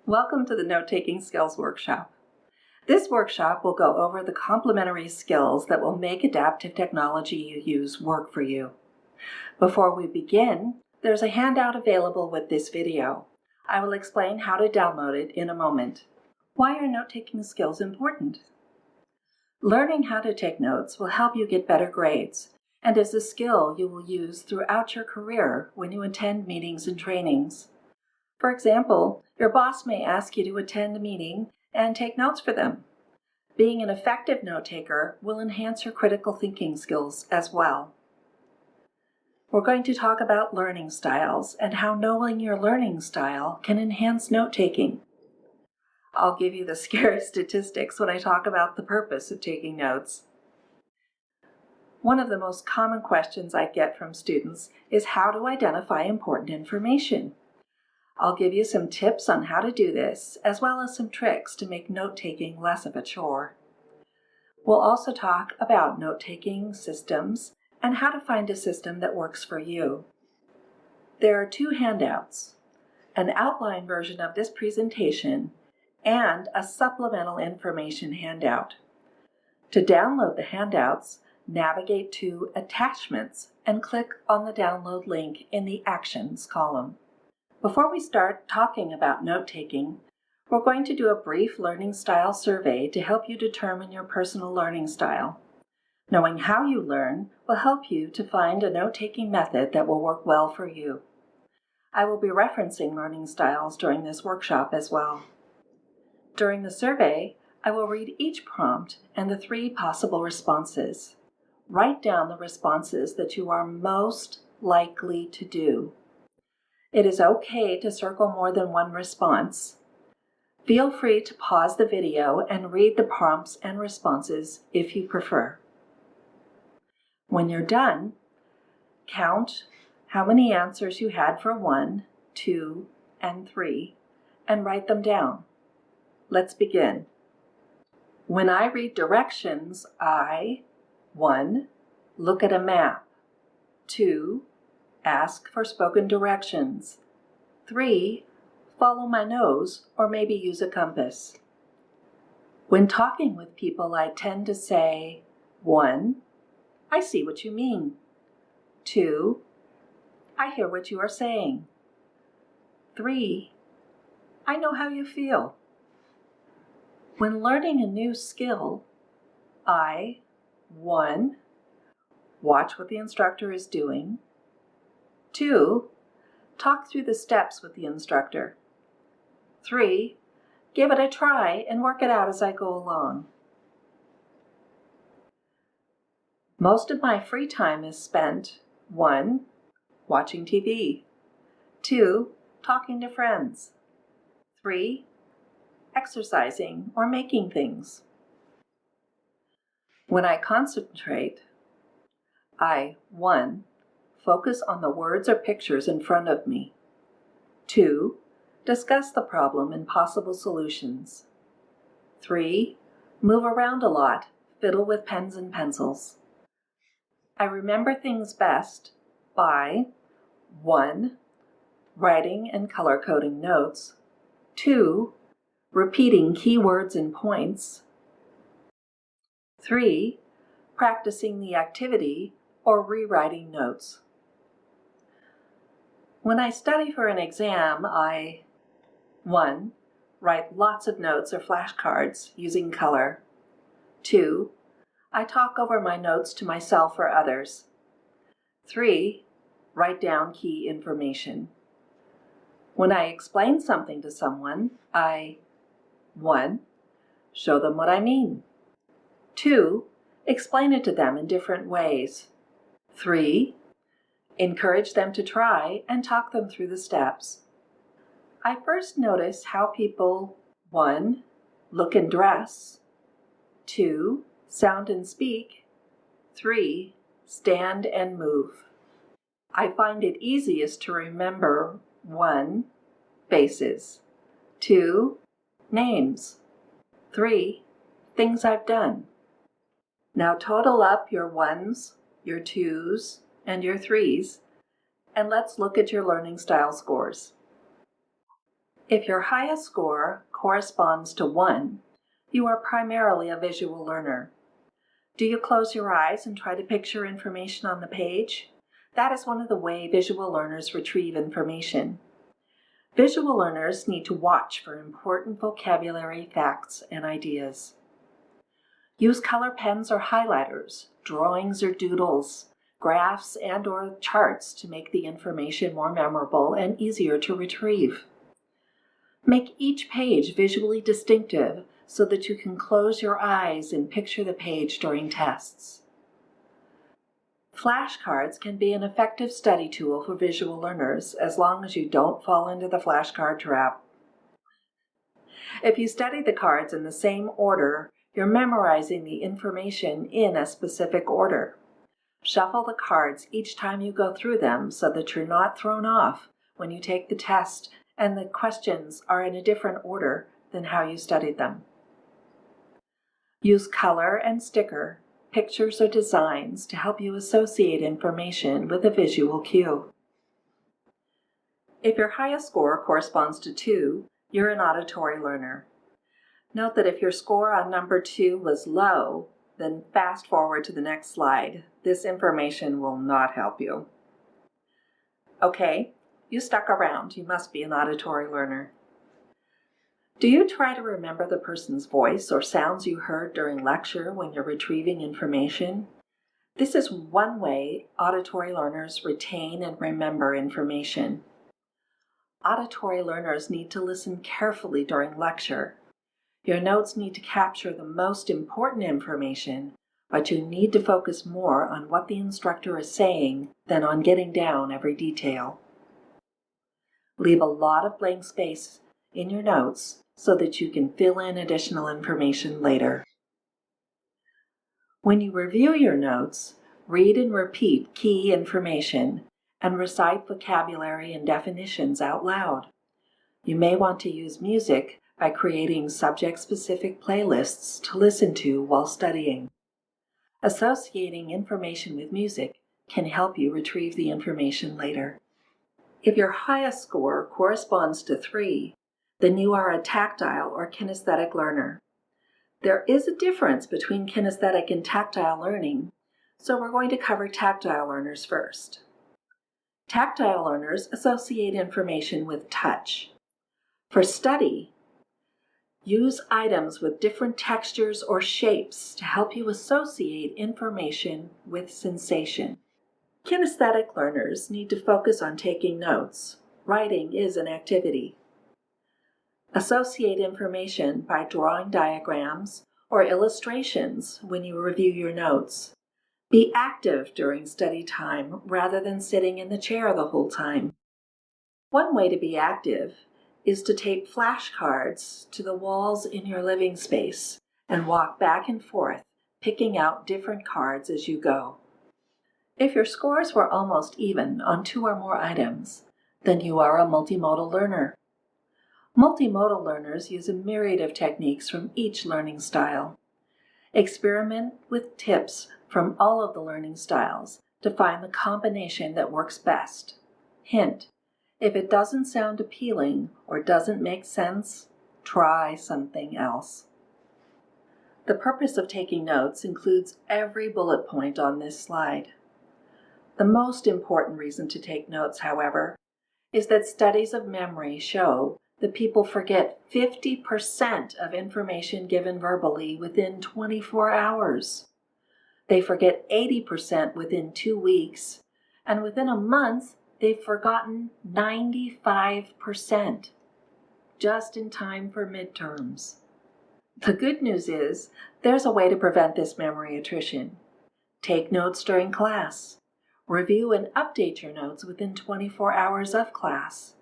Welcome to the Note-Taking Skills Workshop. This workshop will go over the complementary skills that will make adaptive technology you use work for you. Before we begin, there's a handout available with this video. I will explain how to download it in a moment. Why are note-taking skills important? Learning how to take notes will help you get better grades, and is a skill you will use throughout your career when you attend meetings and trainings. For example, your boss may ask you to attend a meeting and take notes for them. Being an effective note-taker will enhance your critical thinking skills as well. We're going to talk about learning styles and how knowing your learning style can enhance note-taking. I'll give you the scary statistics when I talk about the purpose of taking notes. One of the most common questions I get from students is how to identify important information. I'll give you some tips on how to do this, as well as some tricks to make note-taking less of a chore. We'll also talk about note-taking systems and how to find a system that works for you. There are two handouts, an outline version of this presentation and a supplemental information handout. To download the handouts, navigate to Attachments and click on the download link in the Actions column. Before we start talking about note-taking, we're going to do a brief learning style survey to help you determine your personal learning style. Knowing how you learn will help you to find a note-taking method that will work well for you. I will be referencing learning styles during this workshop as well. During the survey, I will read each prompt and the 3 possible responses. Write down the responses that you are most likely to do. It is okay to circle more than one response. Feel free to pause the video and read the prompts and responses if you prefer. When you're done, count how many answers you had for 1, 2, and 3, and write them down. Let's begin. When I read directions, I 1. Look at a map. 2. Ask for spoken directions. 3. Follow my nose or maybe use a compass. When talking with people, I tend to say, 1. I see what you mean. 2. I hear what you are saying. 3. I know how you feel. When learning a new skill, I 1. Watch what the instructor is doing. 2. Talk through the steps with the instructor. 3. Give it a try and work it out as I go along. Most of my free time is spent 1. Watching TV. 2. Talking to friends. 3. Exercising or making things. When I concentrate, I 1. Focus on the words or pictures in front of me. 2. Discuss the problem and possible solutions. 3. Move around a lot, fiddle with pens and pencils. I remember things best by 1. Writing and color-coding notes. 2. Repeating key words and points. 3. Practicing the activity or rewriting notes. When I study for an exam, I 1. Write lots of notes or flashcards using color. 2. I talk over my notes to myself or others. 3. Write down key information. When I explain something to someone, I 1. Show them what I mean. 2. Explain it to them in different ways. 3. Encourage them to try and talk them through the steps. I first notice how people 1. Look and dress. 2. Sound and speak. 3. Stand and move. I find it easiest to remember 1. Faces. 2. Names. 3. Things I've done. Now total up your 1s, your 2s, and your 3s, and let's look at your learning style scores. If your highest score corresponds to 1, you are primarily a visual learner. Do you close your eyes and try to picture information on the page? That is one of the ways visual learners retrieve information. Visual learners need to watch for important vocabulary, facts, and ideas. Use color pens or highlighters, drawings or doodles, graphs and/or charts to make the information more memorable and easier to retrieve. Make each page visually distinctive so that you can close your eyes and picture the page during tests. Flashcards can be an effective study tool for visual learners as long as you don't fall into the flashcard trap. If you study the cards in the same order, you're memorizing the information in a specific order. Shuffle the cards each time you go through them so that you're not thrown off when you take the test and the questions are in a different order than how you studied them. Use color and sticker, pictures or designs to help you associate information with a visual cue. If your highest score corresponds to 2, you're an auditory learner. Note that if your score on number 2 was low, then fast forward to the next slide. This information will not help you. Okay, you stuck around. You must be an auditory learner. Do you try to remember the person's voice or sounds you heard during lecture when you're retrieving information? This is one way auditory learners retain and remember information. Auditory learners need to listen carefully during lecture. Your notes need to capture the most important information, but you need to focus more on what the instructor is saying than on getting down every detail. Leave a lot of blank space in your notes so that you can fill in additional information later. When you review your notes, read and repeat key information and recite vocabulary and definitions out loud. You may want to use music by creating subject-specific playlists to listen to while studying. Associating information with music can help you retrieve the information later. If your highest score corresponds to 3, then you are a tactile or kinesthetic learner. There is a difference between kinesthetic and tactile learning, so we're going to cover tactile learners first. Tactile learners associate information with touch. For study, use items with different textures or shapes to help you associate information with sensation. Kinesthetic learners need to focus on taking notes. Writing is an activity. Associate information by drawing diagrams or illustrations when you review your notes. Be active during study time rather than sitting in the chair the whole time. One way to be active is to tape flashcards to the walls in your living space and walk back and forth, picking out different cards as you go. If your scores were almost even on 2 or more items, then you are a multimodal learner. Multimodal learners use a myriad of techniques from each learning style. Experiment with tips from all of the learning styles to find the combination that works best. Hint: if it doesn't sound appealing or doesn't make sense, try something else. The purpose of taking notes includes every bullet point on this slide. The most important reason to take notes, however, is that studies of memory show that people forget 50% of information given verbally within 24 hours. They forget 80% within 2 weeks, and within a month, they've forgotten 95%, just in time for midterms. The good news is there's a way to prevent this memory attrition. Take notes during class. Review and update your notes within 24 hours of class.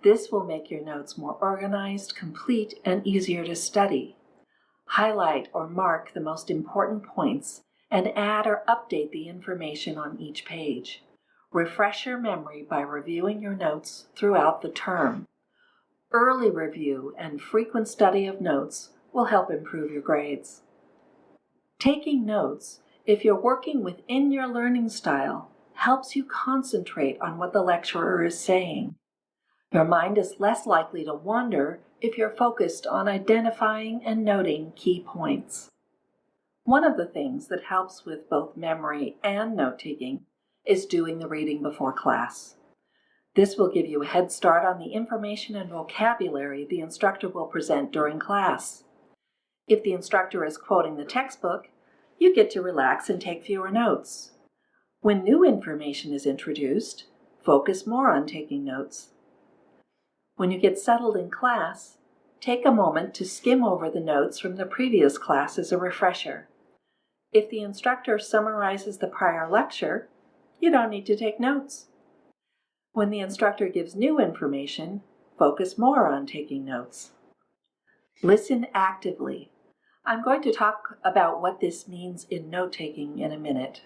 This will make your notes more organized, complete, and easier to study. Highlight or mark the most important points and add or update the information on each page. Refresh your memory by reviewing your notes throughout the term. Early review and frequent study of notes will help improve your grades. Taking notes, if you're working within your learning style, helps you concentrate on what the lecturer is saying. Your mind is less likely to wander if you're focused on identifying and noting key points. One of the things that helps with both memory and note-taking is doing the reading before class. This will give you a head start on the information and vocabulary the instructor will present during class. If the instructor is quoting the textbook, you get to relax and take fewer notes. When new information is introduced, focus more on taking notes. When you get settled in class, take a moment to skim over the notes from the previous class as a refresher. If the instructor summarizes the prior lecture, you don't need to take notes. When the instructor gives new information, focus more on taking notes. Listen actively. I'm going to talk about what this means in note-taking in a minute.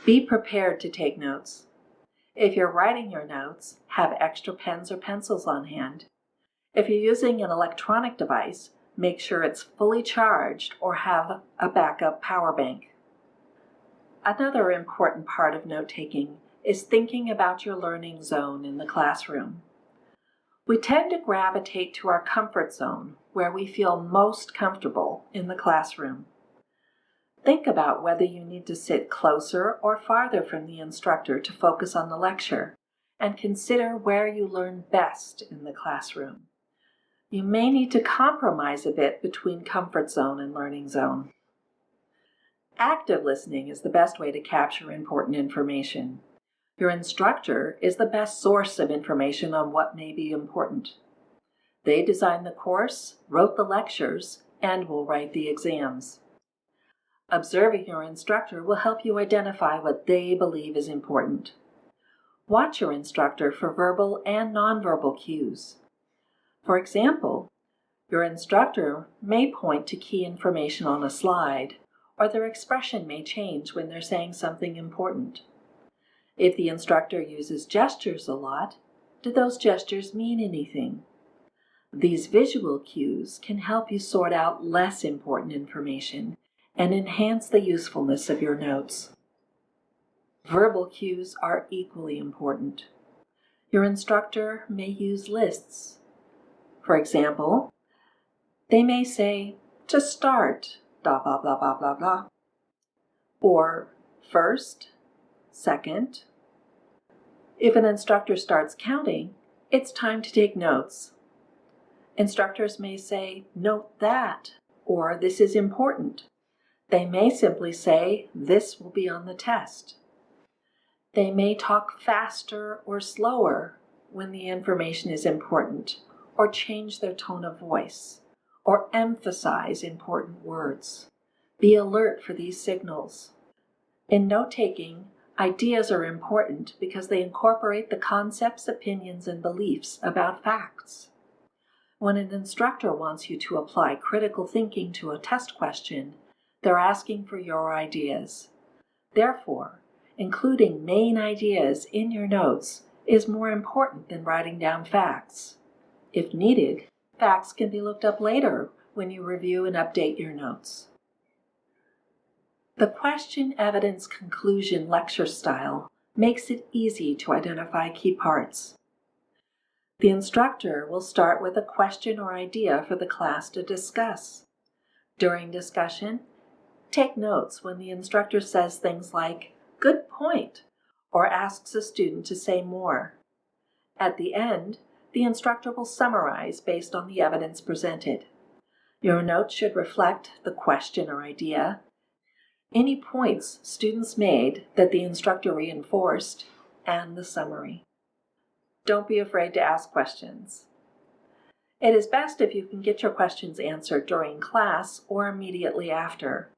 Be prepared to take notes. If you're writing your notes, have extra pens or pencils on hand. If you're using an electronic device, make sure it's fully charged or have a backup power bank. Another important part of note-taking is thinking about your learning zone in the classroom. We tend to gravitate to our comfort zone, where we feel most comfortable in the classroom. Think about whether you need to sit closer or farther from the instructor to focus on the lecture, and consider where you learn best in the classroom. You may need to compromise a bit between comfort zone and learning zone. Active listening is the best way to capture important information. Your instructor is the best source of information on what may be important. They designed the course, wrote the lectures, and will write the exams. Observing your instructor will help you identify what they believe is important. Watch your instructor for verbal and nonverbal cues. For example, your instructor may point to key information on a slide, or their expression may change when they're saying something important. If the instructor uses gestures a lot, do those gestures mean anything? These visual cues can help you sort out less important information and enhance the usefulness of your notes. Verbal cues are equally important. Your instructor may use lists. For example, they may say, to start, blah, blah, blah, blah, blah, blah, or first, second. If an instructor starts counting, it's time to take notes. Instructors may say, note that, or this is important. They may simply say, this will be on the test. They may talk faster or slower when the information is important, or change their tone of voice, or emphasize important words. Be alert for these signals. In note-taking, ideas are important because they incorporate the concepts, opinions, and beliefs about facts. When an instructor wants you to apply critical thinking to a test question, they're asking for your ideas. Therefore, including main ideas in your notes is more important than writing down facts. If needed, facts can be looked up later when you review and update your notes. The question, evidence, conclusion lecture style makes it easy to identify key parts. The instructor will start with a question or idea for the class to discuss. During discussion, take notes when the instructor says things like, good point, or asks a student to say more. At the end, the instructor will summarize based on the evidence presented. Your notes should reflect the question or idea, any points students made that the instructor reinforced, and the summary. Don't be afraid to ask questions. It is best if you can get your questions answered during class or immediately after.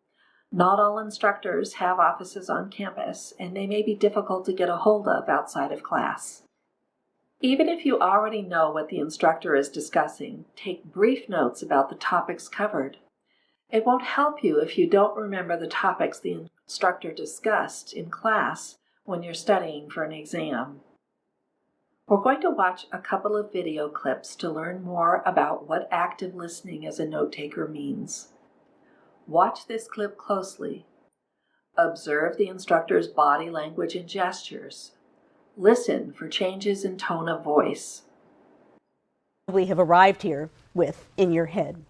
Not all instructors have offices on campus, and they may be difficult to get a hold of outside of class. Even if you already know what the instructor is discussing, take brief notes about the topics covered. It won't help you if you don't remember the topics the instructor discussed in class when you're studying for an exam. We're going to watch a couple of video clips to learn more about what active listening as a note-taker means. Watch this clip closely. Observe the instructor's body language and gestures. Listen for changes in tone of voice. We have arrived here with in your head.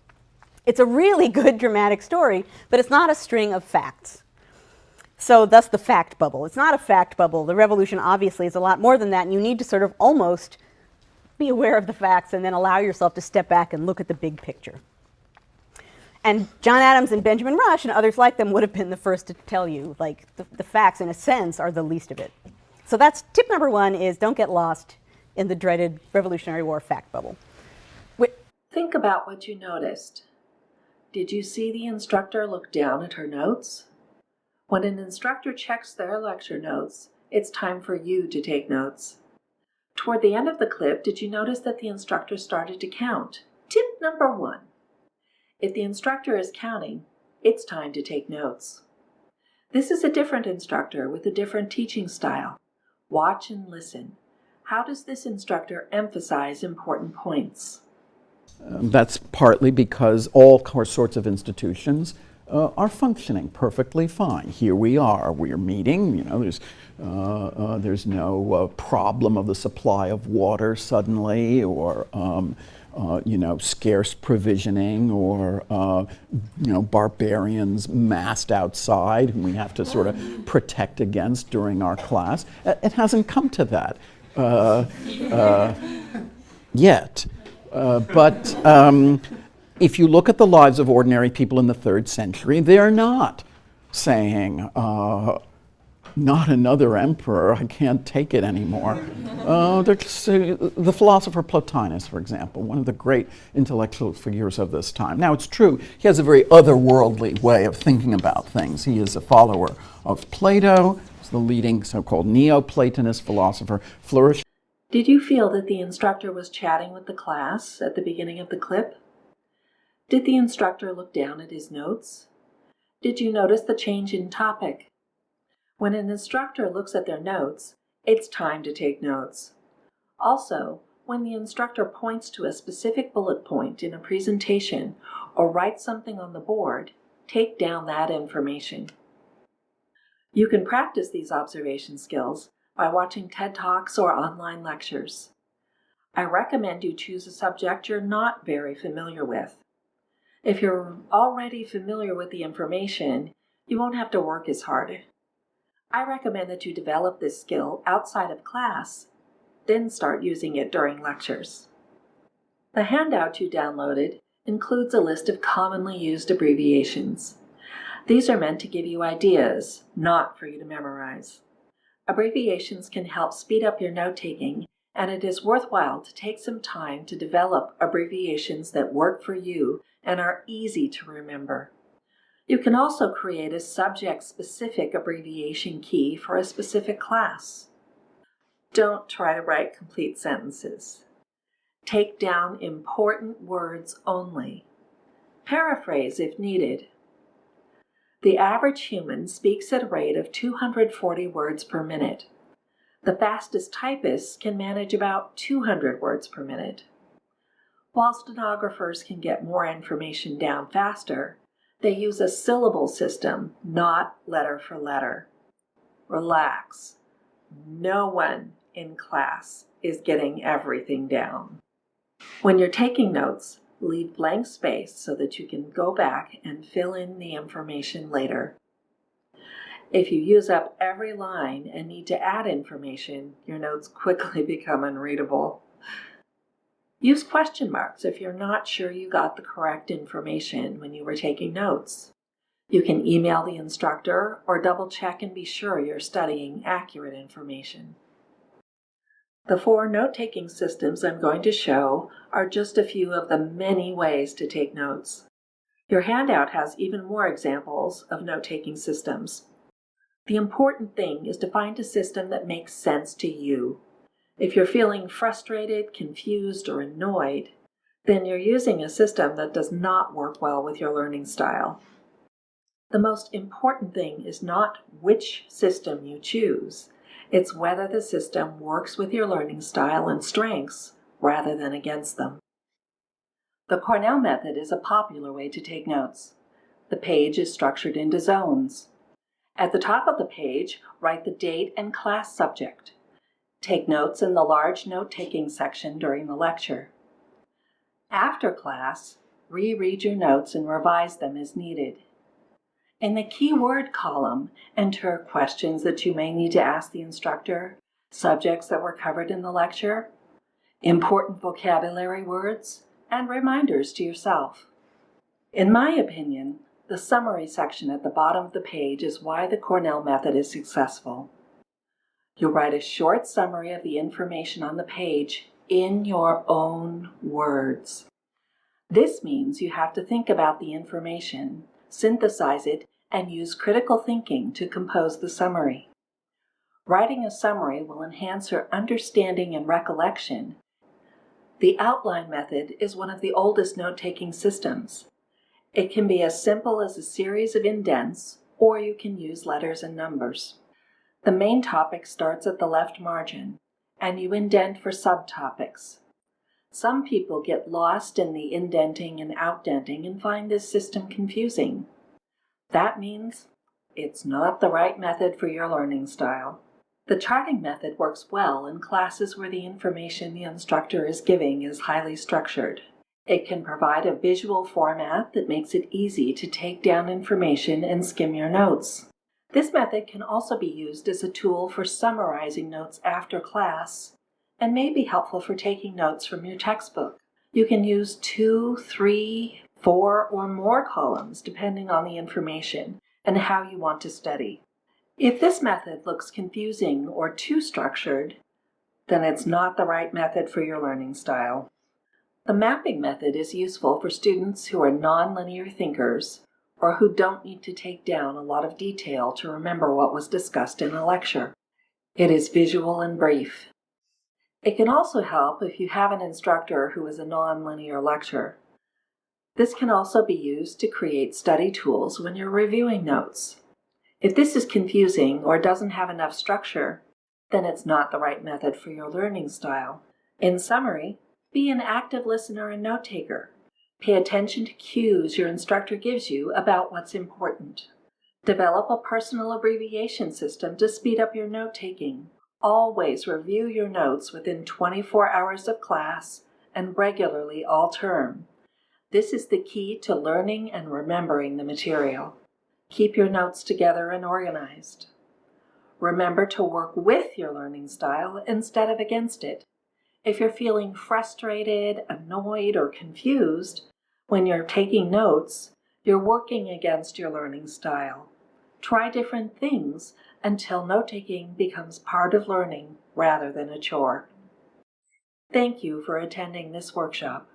It's a really good dramatic story, but it's not a string of facts. So thus the fact bubble. It's not a fact bubble. The revolution obviously is a lot more than that, and you need to sort of almost be aware of the facts and then allow yourself to step back and look at the big picture. And John Adams and Benjamin Rush and others like them would have been the first to tell you, like, the facts, in a sense, are the least of it. So that's tip number one, is don't get lost in the dreaded Revolutionary War fact bubble. Think about what you noticed. Did you see the instructor look down at her notes? When an instructor checks their lecture notes, it's time for you to take notes. Toward the end of the clip, did you notice that the instructor started to count? Tip number one. If the instructor is counting, it's time to take notes. This is a different instructor with a different teaching style. Watch and listen. How does this instructor emphasize important points? That's partly because all sorts of institutions are functioning perfectly fine. Here we are. We're meeting. You know, there's no problem of the supply of water suddenly, or scarce provisioning, or barbarians massed outside whom we have to sort of protect against during our class. It hasn't come to that yet. But if you look at the lives of ordinary people in the 3rd century, they're not saying, not another emperor, I can't take it anymore. The philosopher Plotinus, for example, one of the great intellectual figures of this time. Now, it's true, he has a very otherworldly way of thinking about things. He is a follower of Plato. He's the leading so-called Neoplatonist philosopher, flourished. Did you feel that the instructor was chatting with the class at the beginning of the clip? Did the instructor look down at his notes? Did you notice the change in topic? When an instructor looks at their notes, it's time to take notes. Also, when the instructor points to a specific bullet point in a presentation or writes something on the board, take down that information. You can practice these observation skills by watching TED Talks or online lectures. I recommend you choose a subject you're not very familiar with. If you're already familiar with the information, you won't have to work as hard. I recommend that you develop this skill outside of class, then start using it during lectures. The handout you downloaded includes a list of commonly used abbreviations. These are meant to give you ideas, not for you to memorize. Abbreviations can help speed up your note-taking, and it is worthwhile to take some time to develop abbreviations that work for you and are easy to remember. You can also create a subject-specific abbreviation key for a specific class. Don't try to write complete sentences. Take down important words only. Paraphrase if needed. The average human speaks at a rate of 240 words per minute. The fastest typists can manage about 200 words per minute. While stenographers can get more information down faster, they use a syllable system, not letter for letter. Relax. No one in class is getting everything down. When you're taking notes, leave blank space so that you can go back and fill in the information later. If you use up every line and need to add information, your notes quickly become unreadable. Use question marks if you're not sure you got the correct information when you were taking notes. You can email the instructor or double check and be sure you're studying accurate information. The 4 note-taking systems I'm going to show are just a few of the many ways to take notes. Your handout has even more examples of note-taking systems. The important thing is to find a system that makes sense to you. If you're feeling frustrated, confused, or annoyed, then you're using a system that does not work well with your learning style. The most important thing is not which system you choose. It's whether the system works with your learning style and strengths rather than against them. The Cornell method is a popular way to take notes. The page is structured into zones. At the top of the page, write the date and class subject. Take notes in the large note-taking section during the lecture. After class, reread your notes and revise them as needed. In the keyword column, enter questions that you may need to ask the instructor, subjects that were covered in the lecture, important vocabulary words, and reminders to yourself. In my opinion, the summary section at the bottom of the page is why the Cornell method is successful. You'll write a short summary of the information on the page in your own words. This means you have to think about the information, synthesize it, and use critical thinking to compose the summary. Writing a summary will enhance your understanding and recollection. The outline method is one of the oldest note-taking systems. It can be as simple as a series of indents, or you can use letters and numbers. The main topic starts at the left margin, and you indent for subtopics. Some people get lost in the indenting and outdenting and find this system confusing. That means it's not the right method for your learning style. The charting method works well in classes where the information the instructor is giving is highly structured. It can provide a visual format that makes it easy to take down information and skim your notes. This method can also be used as a tool for summarizing notes after class and may be helpful for taking notes from your textbook. You can use 2, 3, 4, or more columns depending on the information and how you want to study. If this method looks confusing or too structured, then it's not the right method for your learning style. The mapping method is useful for students who are nonlinear thinkers or who don't need to take down a lot of detail to remember what was discussed in a lecture. It is visual and brief. It can also help if you have an instructor who is a nonlinear lecturer. This can also be used to create study tools when you're reviewing notes. If this is confusing or doesn't have enough structure, then it's not the right method for your learning style. In summary, be an active listener and note taker. Pay attention to cues your instructor gives you about what's important. Develop a personal abbreviation system to speed up your note-taking. Always review your notes within 24 hours of class and regularly all term. This is the key to learning and remembering the material. Keep your notes together and organized. Remember to work with your learning style instead of against it. If you're feeling frustrated, annoyed, or confused when you're taking notes, you're working against your learning style. Try different things until note-taking becomes part of learning rather than a chore. Thank you for attending this workshop.